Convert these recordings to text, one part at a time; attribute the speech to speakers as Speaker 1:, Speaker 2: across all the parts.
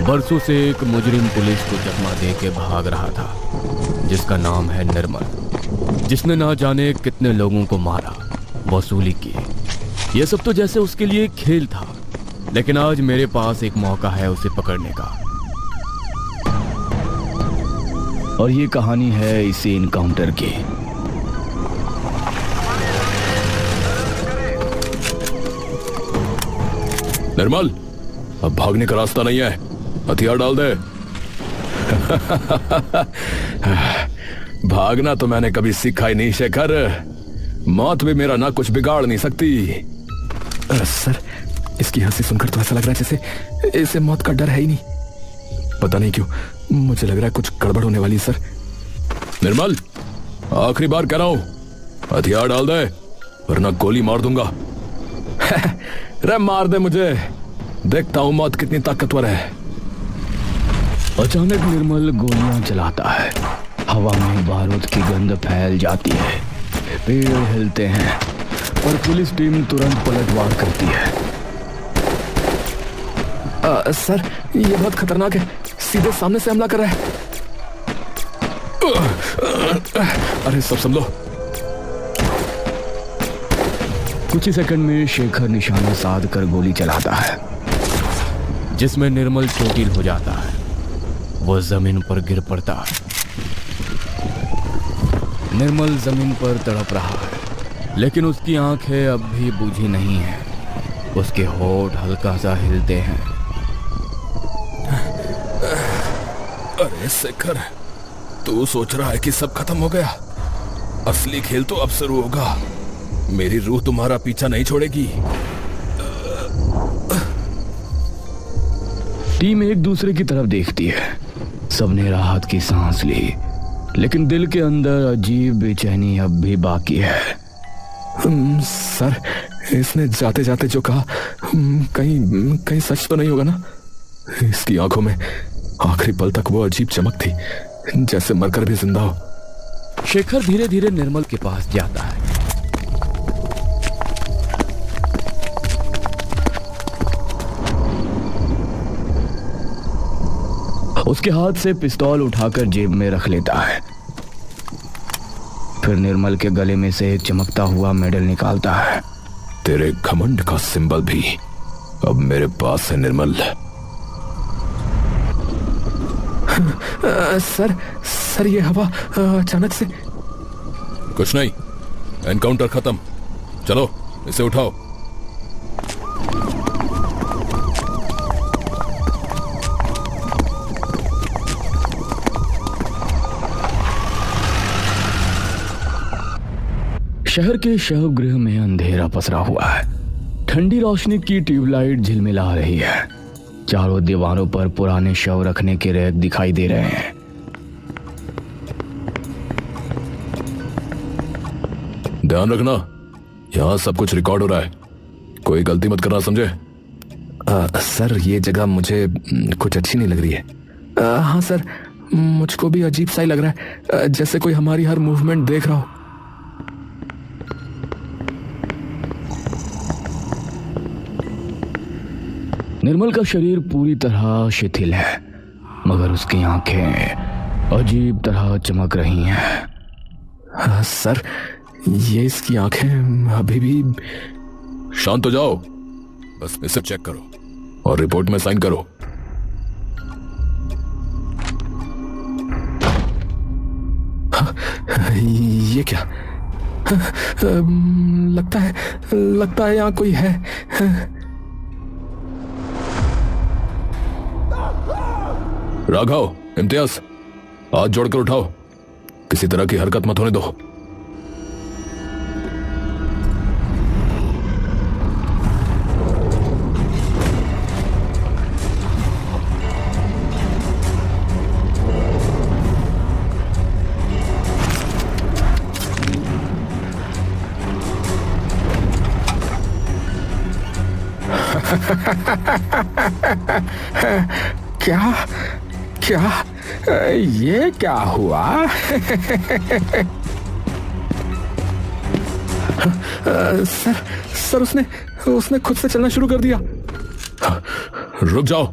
Speaker 1: बरसों से एक मुजरिम पुलिस को चकमा दे के भाग रहा था, जिसका नाम है निर्मल, जिसने ना जाने कितने लोगों को मारा, वसूली की। यह सब तो जैसे उसके लिए एक खेल था, लेकिन आज मेरे पास एक मौका है उसे पकड़ने का। और ये कहानी है इसी इनकाउंटर की।
Speaker 2: निर्मल, अब भागने का रास्ता नहीं है, हथियार डाल दे। भागना तो मैंने कभी सीखा ही नहीं शेखर। मौत भी मेरा ना कुछ बिगाड़ नहीं सकती।
Speaker 3: सर, इसकी हंसी सुनकर तो ऐसा लग रहा है जैसे इसे मौत का डर है ही नहीं। पता नहीं क्यों मुझे लग रहा है कुछ गड़बड़ होने वाली है सर।
Speaker 2: निर्मल, आखिरी बार कह रहा हूं, हथियार डाल दे वरना गोली मार दूंगा। रे मार दे मुझे, देखता हूं मौत कितनी ताकतवर है।
Speaker 1: अचानक निर्मल गोलियां चलाता है। हवा में बारूद की गंध फैल जाती है, पेड़ हिलते हैं और पुलिस टीम तुरंत पलटवार करती है।
Speaker 3: सर, ये बहुत खतरनाक है, सीधे सामने से हमला कर रहा है।
Speaker 2: अरे सब संभलो।
Speaker 1: कुछ ही सेकंड में शेखर निशाना साध कर गोली चलाता है, जिसमें निर्मल चोटिल हो जाता है। वो जमीन पर गिर पड़ता है। निर्मल जमीन पर तड़प रहा है, लेकिन उसकी आंखें अब भी बूझी नहीं हैं। उसके होठ हल्का सा हिलते हैं।
Speaker 2: अरे शेखर, तू सोच रहा है कि सब खत्म हो गया? असली खेल तो अब शुरू होगा। मेरी रूह तुम्हारा पीछा नहीं छोड़ेगी।
Speaker 1: टीम एक दूसरे की तरफ देखती है। सबने राहत की सांस ली, लेकिन दिल के अंदर अजीब बेचैनी अब भी बाकी है।
Speaker 3: सर, इसने जाते जाते जो कहा, कहीं कहीं सच तो नहीं होगा ना? इसकी आंखों में आखिरी पल तक वो अजीब चमक थी, जैसे मरकर भी जिंदा हो।
Speaker 1: शेखर धीरे धीरे निर्मल के पास जाता है। उसके हाथ से पिस्तौल उठाकर जेब में रख लेता है। फिर निर्मल के गले में से एक चमकता हुआ मेडल निकालता है।
Speaker 2: तेरे घमंड का सिंबल भी अब मेरे पास है निर्मल।
Speaker 3: सर ये हवा अचानक से।
Speaker 2: कुछ नहीं, एनकाउंटर खत्म। चलो इसे उठाओ।
Speaker 1: शहर के शवगृह में अंधेरा पसरा हुआ है। ठंडी रोशनी की ट्यूबलाइट झिलमिला रही है। चारों दीवारों पर पुराने शव रखने के रैक दिखाई दे रहे हैं।
Speaker 2: ध्यान रखना, यहां सब कुछ रिकॉर्ड हो रहा है। कोई गलती मत करना, समझे?
Speaker 3: सर, ये जगह मुझे कुछ अच्छी नहीं लग रही है। हाँ सर, मुझको भी अजीब सा ही लग रहा है, जैसे कोई हमारी हर मूवमेंट देख रहा हो।
Speaker 1: निर्मल का शरीर पूरी तरह शिथिल है, मगर उसकी आंखें अजीब तरह चमक रही हैं।
Speaker 3: सर, ये इसकी आंखें अभी भी।
Speaker 2: शांत हो जाओ, बस इसे चेक करो और रिपोर्ट में साइन करो।
Speaker 3: ये क्या? लगता है यहाँ कोई है।
Speaker 2: राघव, इम्तियाज, हाथ जोड़कर उठाओ। किसी तरह की हरकत मत होने दो।
Speaker 3: क्या क्या ये क्या हुआ? सर उसने खुद से चलना शुरू कर दिया।
Speaker 2: रुक जाओ,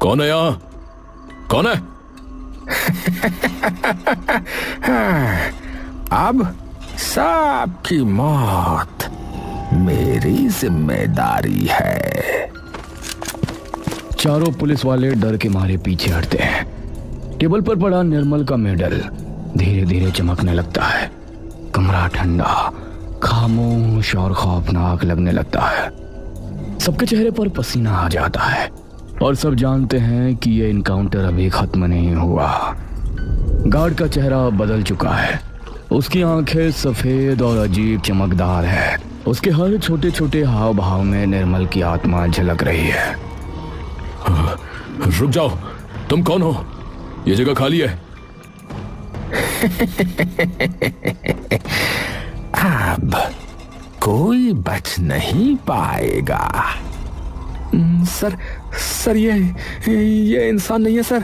Speaker 2: कौन है यहाँ? कौन है?
Speaker 3: अब सबकी मौत मेरी जिम्मेदारी है।
Speaker 1: चारों पुलिस वाले डर के मारे पीछे हटते हैं। टेबल पर पड़ा निर्मल का मेडल धीरे धीरे चमकने लगता है। कमरा ठंडा, खामोश और खौफनाक लगने लगता है। सबके चेहरे पर पसीना आ जाता है और सब जानते हैं कि यह इनकाउंटर अभी खत्म नहीं हुआ। गार्ड का चेहरा बदल चुका है। उसकी आंखें सफेद और अजीब चमकदार है। उसके हर छोटे छोटे हाव भाव में निर्मल की आत्मा झलक रही है।
Speaker 2: रुक जाओ, तुम कौन हो? ये जगह खाली है।
Speaker 3: अब कोई बच नहीं पाएगा। सर ये इंसान नहीं है सर।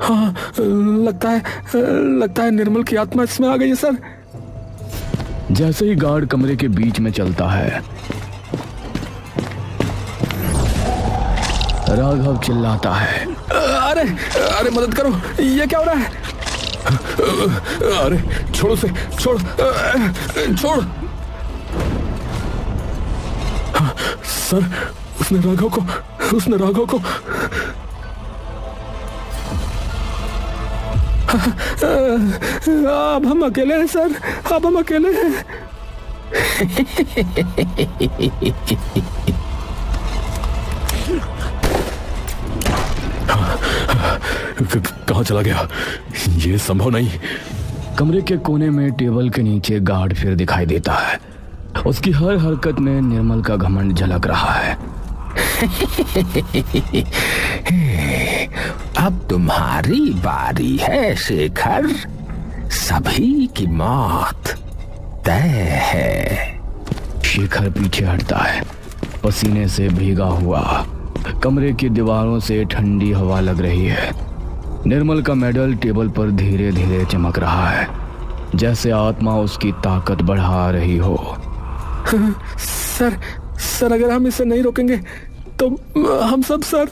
Speaker 3: हाँ, लगता है निर्मल की आत्मा इसमें आ गई है सर।
Speaker 1: जैसे ही गार्ड कमरे के बीच में चलता है, राघव चिल्लाता है,
Speaker 3: अरे मदद करो, ये क्या हो रहा है?
Speaker 2: अरे छोड़ो से, छोड़।
Speaker 3: सर, उसने राघव को अब हम अकेले हैं सर, अब हम अकेले हैं।
Speaker 2: कहाँ चला गया? ये संभव नहीं।
Speaker 1: कमरे के कोने में टेबल के नीचे गार्ड फिर दिखाई देता है। उसकी हर हरकत में निर्मल का घमंड झलक रहा है।
Speaker 3: अब तुम्हारी बारी है शेखर। सभी की मौत तय है।
Speaker 1: शेखर पीछे हटता है, पसीने से भीगा हुआ। कमरे की दीवारों से ठंडी हवा लग रही है। निर्मल का मेडल टेबल पर धीरे धीरे चमक रहा है, जैसे आत्मा उसकी ताकत बढ़ा रही हो।
Speaker 3: सर अगर हम इसे नहीं रोकेंगे तो हम सब सर।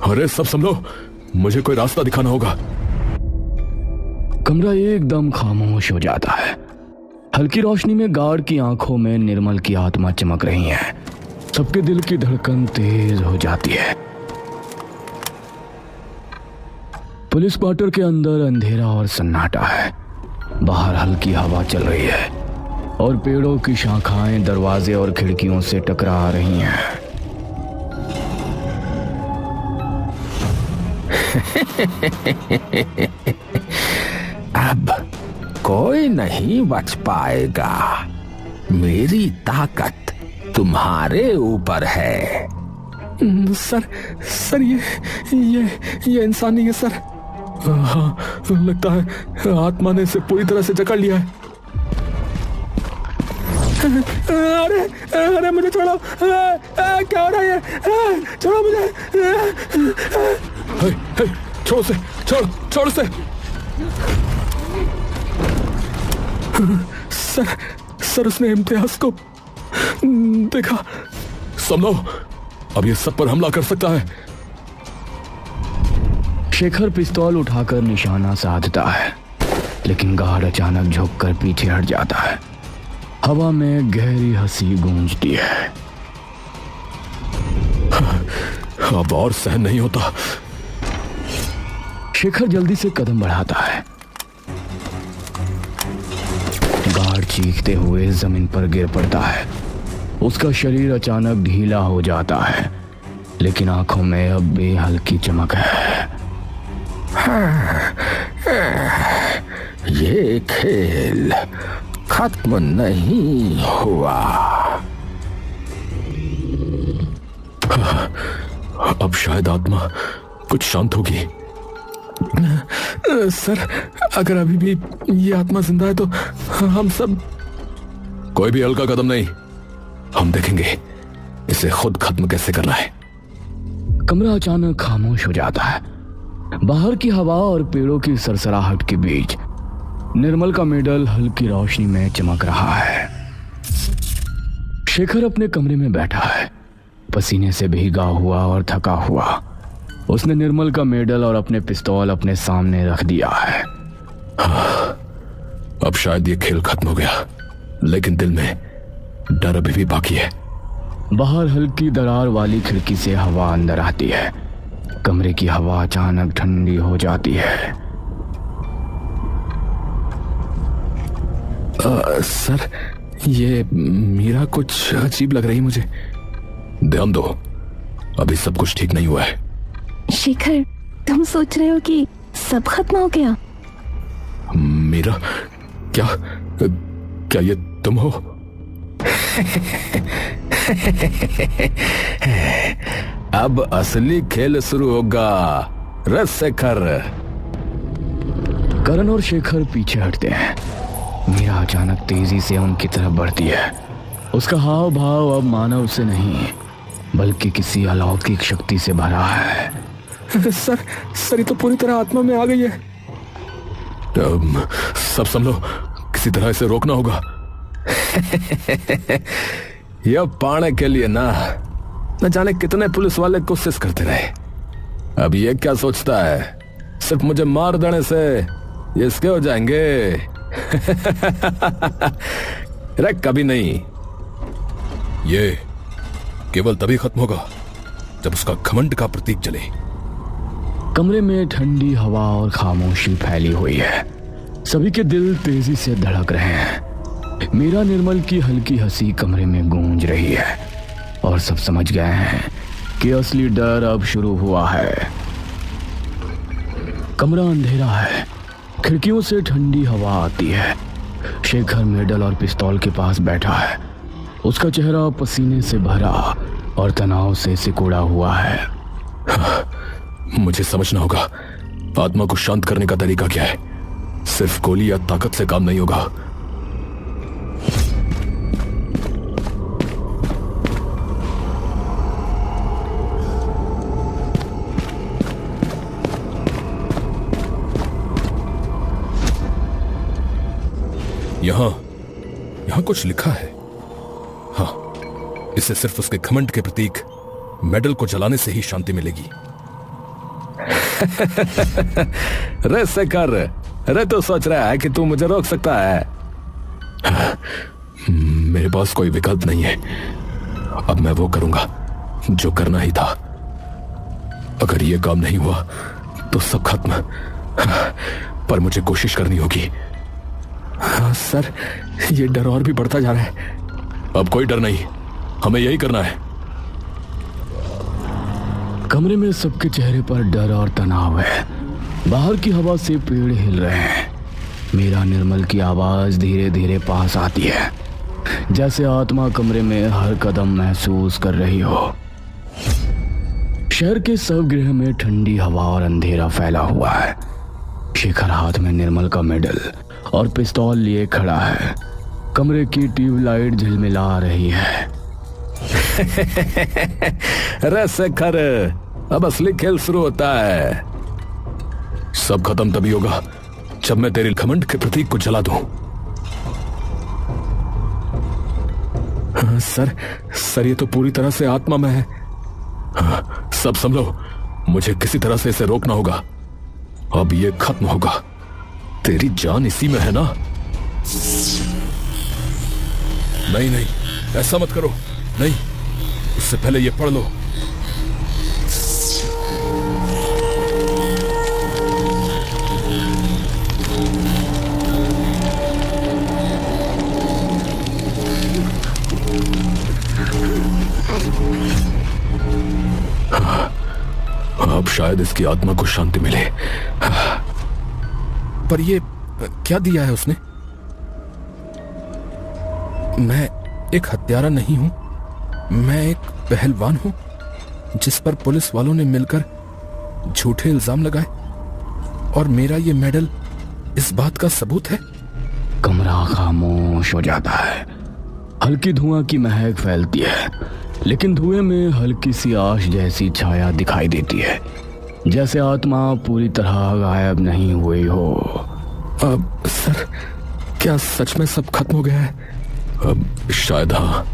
Speaker 2: अरे सब संभलो, मुझे कोई रास्ता दिखाना होगा।
Speaker 1: कमरा एकदम खामोश हो जाता है। हल्की रोशनी में गार्ड की आंखों में निर्मल की आत्मा चमक रही है। सबके दिल की धड़कन तेज हो जाती है। पुलिस क्वार्टर के अंदर अंधेरा और सन्नाटा है। बाहर हल्की हवा चल रही है और पेड़ों की शाखाएं दरवाजे और खिड़कियों से टकरा रही हैं।
Speaker 3: अब कोई नहीं बच पाएगा। मेरी ताकत तुम्हारे ऊपर है। सर ये इंसान नहीं है सर।
Speaker 2: हाँ, लगता है आत्मा ने इसे पूरी तरह से जकड़ लिया है।
Speaker 3: अरे मुझे छोड़ो। क्या हो रहा है? छोड़ो मुझे।
Speaker 2: छोड़ से, छोड़ से।
Speaker 3: सर उसने इम्तियाज को देखा।
Speaker 2: संभलो, अब ये सब पर हमला कर सकता है।
Speaker 1: शेखर पिस्तौल उठाकर निशाना साधता है, लेकिन गार्ड अचानक झुककर पीछे हट जाता है। हवा में गहरी हंसी गूंजती है।
Speaker 2: अब और सहन नहीं होता।
Speaker 1: शेखर जल्दी से कदम बढ़ाता है। गार्ड चीखते हुए जमीन पर गिर पड़ता है। उसका शरीर अचानक ढीला हो जाता है, लेकिन आंखों में अब भी हल्की चमक है।
Speaker 3: ये खेल खत्म नहीं हुआ।
Speaker 2: अब शायद आत्मा कुछ शांत होगी।
Speaker 3: सर अगर अभी भी ये आत्मा जिंदा है तो हम सब।
Speaker 2: कोई भी हल्का कदम नहीं। हम देखेंगे इसे खुद खत्म कैसे करना है।
Speaker 1: कमरा अचानक खामोश हो जाता है। बाहर की हवा और पेड़ों की सरसराहट के बीच निर्मल का मेडल हल्की रोशनी में चमक रहा है। शेखर अपने कमरे में बैठा है, पसीने से भीगा हुआ और थका हुआ। उसने निर्मल का मेडल और अपने पिस्तौल अपने सामने रख दिया है।
Speaker 2: अब शायद ये खेल खत्म हो गया, लेकिन दिल में डर अभी भी बाकी है।
Speaker 1: बाहर हल्की दरार वाली खिड़की से हवा अंदर आती है। कमरे की हवा अचानक ठंडी हो जाती है।
Speaker 3: सर, ये मीरा कुछ अजीब लग रही मुझे।
Speaker 2: ध्यान दो, अभी सब कुछ ठीक नहीं हुआ है।
Speaker 4: शेखर, तुम सोच रहे हो कि सब खत्म हो गया?
Speaker 2: मीरा, क्या ये तुम हो? अब असली खेल शुरू होगा। शेखर।
Speaker 1: करण और शेखर पीछे हटते हैं। मीरा अचानक तेजी से उनकी तरफ बढ़ती है। उसका हाव भाव अब मानव से नहीं बल्कि किसी अलौकिक शक्ति से भरा है।
Speaker 3: सर ये तो पूरी तरह आत्मा में आ गई है।
Speaker 2: सब संभलो, किसी तरह इसे रोकना होगा। यह पाने के लिए न जाने कितने पुलिस वाले कोशिश करते रहे। अब ये क्या सोचता है सिर्फ मुझे मार देने से ये इसके हो जाएंगे? अरे कभी नहीं। ये केवल तभी खत्म होगा जब उसका घमंड का प्रतीक जले।
Speaker 1: कमरे में ठंडी हवा और खामोशी फैली हुई है। सभी के दिल तेजी से धड़क रहे हैं। मीरा निर्मल की हल्की हंसी कमरे में गूंज रही है और सब समझ गए हैं कि असली डर अब शुरू हुआ है। कमरा अंधेरा है। खिड़कियों से ठंडी हवा आती है। शेखर मेडल और पिस्तौल के पास बैठा है। उसका चेहरा पसीने से भरा और तनाव से सिकुड़ा हुआ है।
Speaker 2: मुझे समझना होगा आत्मा को शांत करने का तरीका क्या है। सिर्फ गोली या ताकत से काम नहीं होगा। यहां कुछ लिखा है। हाँ, इसे सिर्फ उसके घमंड के प्रतीक मेडल को जलाने से ही शांति मिलेगी। रे शेखर, रे तो सोच रहा है कि तू मुझे रोक सकता है? मेरे पास कोई विकल्प नहीं है। अब मैं वो करूंगा जो करना ही था। अगर ये काम नहीं हुआ तो सब खत्म। पर मुझे कोशिश करनी होगी।
Speaker 3: सर, ये डर और भी बढ़ता जा रहा है।
Speaker 2: अब कोई डर नहीं, हमें यही करना है।
Speaker 1: कमरे में सबके चेहरे पर डर और तनाव है। बाहर की हवा से पेड़ हिल रहे हैं। मीरा निर्मल की आवाज धीरे धीरे पास आती है, जैसे आत्मा कमरे में हर कदम महसूस कर रही हो। शहर के सब गृह में ठंडी हवा और अंधेरा फैला हुआ है। शेखर हाथ में निर्मल का मेडल और पिस्तौल लिए खड़ा है। कमरे की ट्यूबलाइट झिलमिला रही है।
Speaker 2: अरे शेखर, अब असली खेल शुरू होता है। सब खत्म तभी होगा जब मैं तेरे घमंड के प्रतीक को जला दूं।
Speaker 3: सर ये तो पूरी तरह से आत्मा में है।
Speaker 2: सब संभलो, मुझे किसी तरह से इसे रोकना होगा। अब ये खत्म होगा। तेरी जान इसी में है ना? नहीं, ऐसा मत करो। नहीं, उससे पहले ये पढ़ लो। अब शायद इसकी आत्मा को शांति मिले। पर ये क्या दिया है उसने? मैं एक हत्यारा नहीं हूं, मैं एक पहलवान हूं जिस पर पुलिस वालों ने मिलकर झूठे इल्जाम लगाए, और मेरा ये मेडल इस बात का सबूत है।
Speaker 1: कमरा खामोश हो जाता है। हल्की धुआं की महक फैलती है, लेकिन धुएं में हल्की सी आश जैसी छाया दिखाई देती है, जैसे आत्मा पूरी तरह गायब नहीं हुई हो।
Speaker 3: अब सर, क्या सच में सब खत्म हो गया है?
Speaker 2: अब शायद हाँ,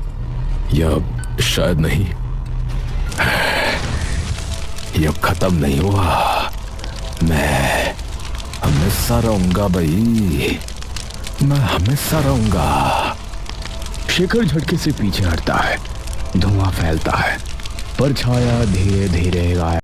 Speaker 2: या शायद नहीं।
Speaker 3: ये खत्म नहीं हुआ। मैं हमेशा रहूंगा भाई, मैं हमेशा रहूंगा।
Speaker 1: शेखर झटके से पीछे हटता है, धुआं फैलता है, परछाया धीरे धीरे गायब